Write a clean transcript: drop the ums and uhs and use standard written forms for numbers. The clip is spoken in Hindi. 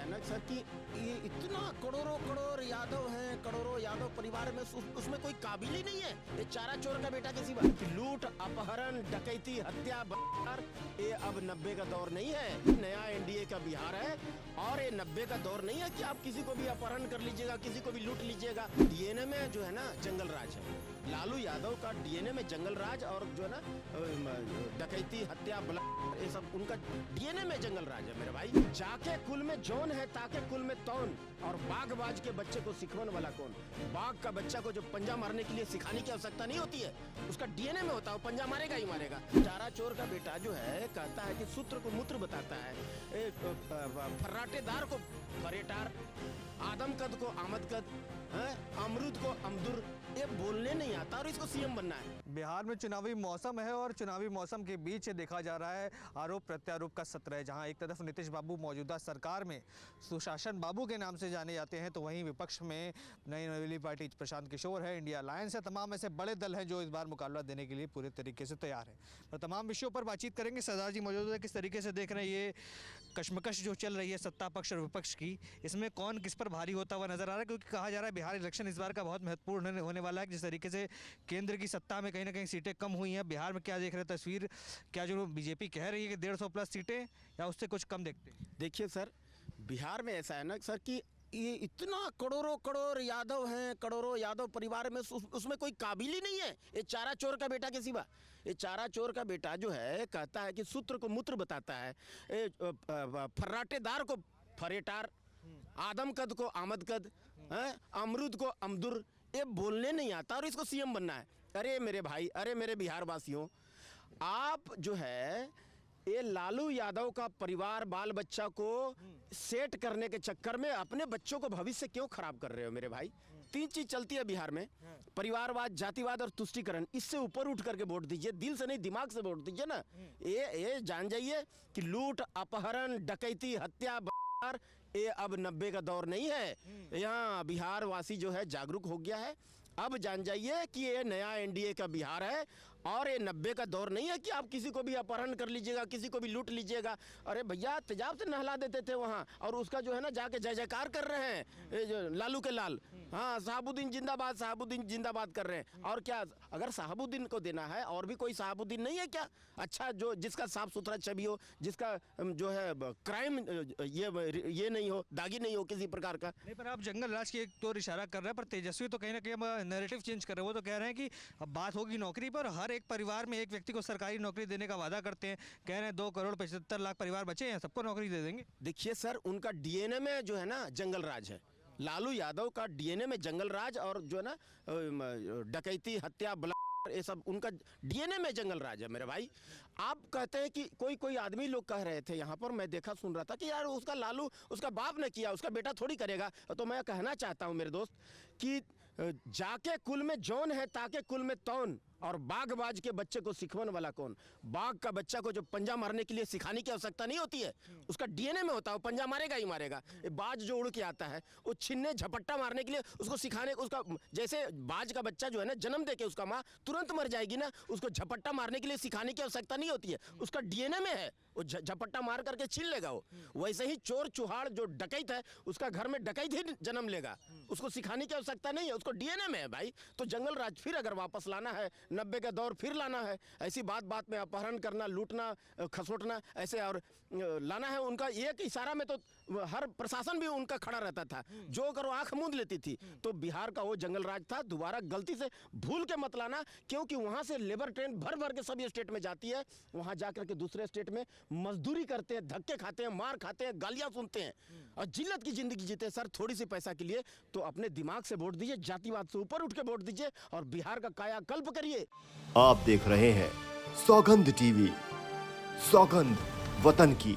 है ना सर कि ये इतना करोड़ों करोड़ यादव हैं, करोड़ों यादव परिवार में उसमें कोई काबिल ही नहीं है। ये चारा चोर का बेटा किसी बात, लूट अपहरण डकैती हत्या बलात्कार, ये अब 90 का दौर नहीं है। नया एनडीए का बिहार है और ये 90 का दौर नहीं है कि आप किसी को भी अपहरण कर लीजिएगा, किसी को भी लूट लीजिएगा। डीएनए में जो है ना जंगल राज है। लालू यादव का डीएनए में जंगल राज और जो है ना डकैती हत्या बलात्कार, ये सब उनका डीएनए में जंगल राज है मेरे भाई। जाके कुल में जौन है ताके कुल में तौन, और बागबाज के बच्चे को सिखवन वाला कौन। बाघ का बच्चा को जो पंजा मारने के लिए सिखाने की आवश्यकता नहीं होती है, उसका डीएनए में होता है, पंजा मारेगा ही मारेगा। चारा चोर का बेटा जो है कहता है कि सूत्र को मूत्र बताता है, फर्राटेदार को फरेटार, आदमकद को आमदकद, अमरूद को अमदुर, ये बोलने नहीं आता और इसको सीएम बनना है। बिहार में चुनावी मौसम है और चुनावी मौसम के बीच देखा जा रहा है आरोप प्रत्यारोप का सत्र है, जहां एक तरफ नीतीश बाबू मौजूदा सरकार में सुशासन बाबू के नाम से जाने जाते हैं, तो वहीं विपक्ष में नई नवेली पार्टी प्रशांत किशोर है, इंडिया अलायंस है। तमाम ऐसे बड़े दल हैं जो इस बार मुकाबला देने के लिए पूरे तरीके से तैयार है। तो तमाम विषयों पर बातचीत करेंगे। सरदार जी मौजूद है, किस तरीके से देख रहे हैं ये कश्मकश जो चल रही है सत्ता पक्ष और विपक्ष की, इसमें कौन किस पर भारी होता हुआ नजर आ रहा है? क्योंकि कहा जा रहा है बिहार इलेक्शन इस बार का बहुत महत्वपूर्ण होने वाला है। जिस तरीके से केंद्र की सत्ता में कहीं ना कहीं सीटें कम हुई हैं, बिहार में क्या देख रहे हैं तस्वीर? क्या जो बीजेपी कह रही है कि 150 प्लस सीटें या उससे कुछ कम देखते हैं? देखिए सर, बिहार में ऐसा है ना सर कि ये इतना करोड़ों करोड़ यादव हैं, करोड़ों यादव परिवार में उसमें कोई काबिल ही नहीं है। ये चारा चोर का बेटा किसी बात, ये चारा चोर का बेटा जो है कहता है कि सूत्र को मूत्र बताता है, फर्राटेदार को फरेटार, आदमकद को आमदकद, अमरूद को अमदुर, ये बोलने नहीं आता और इसको सीएम बनना है। अरे मेरे भाई, अरे मेरे बिहार वासियों, आप जो है ये लालू यादव का परिवार बाल बच्चा को सेट करने के चक्कर में अपने बच्चों को भविष्य क्यों खराब कर रहे हो मेरे भाई? 3 चीज चलती है बिहार में, परिवारवाद, जातिवाद और तुष्टीकरण। इससे ऊपर उठ करके वोट दीजिए, दिल से नहीं दिमाग से वोट दीजिए ना। ये जान जाइए कि लूट अपहरण डकैती हत्या बलात्कार, ये अब 90 का दौर नहीं है। यहाँ बिहार वासी जो है जागरूक हो गया है। अब जान जाइए कि ये नया एनडीए का बिहार है और ये 90 का दौर नहीं है कि आप किसी को भी अपहरण कर लीजिएगा, किसी को भी लूट लीजिएगा। अरे भैया तेजाब से नहला देते थे वहाँ, और उसका जो है ना जाके जय जयकार कर रहे हैं ये जो लालू के लाल। हाँ, साहबुद्दीन जिंदाबाद, साहबुद्दीन जिंदाबाद कर रहे हैं। और क्या अगर साहबुद्दीन को देना है, और भी कोई साहबुद्दीन नहीं है क्या? अच्छा, जो जिसका साफ सुथरा छवि हो, जिसका जो है क्राइम ये नहीं हो, दागी नहीं हो किसी प्रकार का। नहीं, पर आप जंगल राज की एक तो इशारा कर रहे हैं, पर तेजस्वी तो कहीं ना कहीं नैरेटिव चेंज कर रहे हैं। वो तो कह रहे हैं कि अब बात होगी नौकरी पर, हर एक परिवार में एक व्यक्ति को सरकारी नौकरी देने का वादा करते हैं। कह रहे हैं 2 करोड़ 75 लाख परिवार बचे हैं, सबको नौकरी दे देंगे। देखिए सर, उनका डीएनए में जो है ना जंगल राज है। लालू यादव का डीएनए में जंगल राज और जो है ना डकैती हत्या बलात्कार, ये सब उनका डीएनए में जंगल राज है मेरे भाई। आप कहते हैं कि कोई आदमी लोग कह रहे थे यहाँ पर, मैं देखा सुन रहा था कि यार उसका लालू उसका बाप ने किया, उसका बेटा थोड़ी करेगा। तो मैं कहना चाहता हूँ मेरे दोस्त कि जाके कुल में जौन है ताके कुल में तौन, और बागबाज के बच्चे को सिखवन वाला कौन। बाघ का बच्चा को जो पंजा मारने के लिए सिखाने की आवश्यकता नहीं होती है, उसका डीएनए में होता है, पंजा मारेगा ही मारेगा। बाज जो उड़ के आता है वो छिन्ने झपट्टा मारने के लिए उसको सिखाने, उसका जैसे बाज का बच्चा जो है ना जन्म देके उसका माँ तुरंत मर जाएगी ना, उसको झपट्टा मारने के लिए सिखाने की आवश्यकता नहीं होती है, उसका डीएनए में है, वो झपट्टा मार करके छीन लेगा वो। वैसे ही चोर चुहाड़ जो डकैत है, उसका घर में डकैत ही जन्म लेगा, उसको सिखाने की आवश्यकता नहीं है, उसको डीएनए में है भाई। तो जंगल राज फिर अगर वापस लाना है, 90 का दौर फिर लाना है, ऐसी बात में अपहरण करना, लूटना, खसोटना ऐसे और लाना है, उनका एक इशारा में तो हर प्रशासन भी उनका खड़ा रहता था, जो करो आंख मूंद लेती थी। तो बिहार का वो जंगल राज था, दोबारा गलती से भूल के मत लाना, क्योंकि वहां से लेबर ट्रेन भर भर के सभी स्टेट में जाती है, वहां जाकर के दूसरे स्टेट में मजदूरी करते हैं, धक्के खाते हैं, मार खाते हैं, गालियां सुनते हैं और जिल्लत की जिंदगी जीते हैं सर, थोड़ी सी पैसा के लिए। तो अपने दिमाग से वोट दीजिए, जातिवाद से ऊपर उठ के वोट दीजिए और बिहार का कायाकल्प करिए। आप देख रहे हैं सौगंध टीवी, सौगंध वतन की।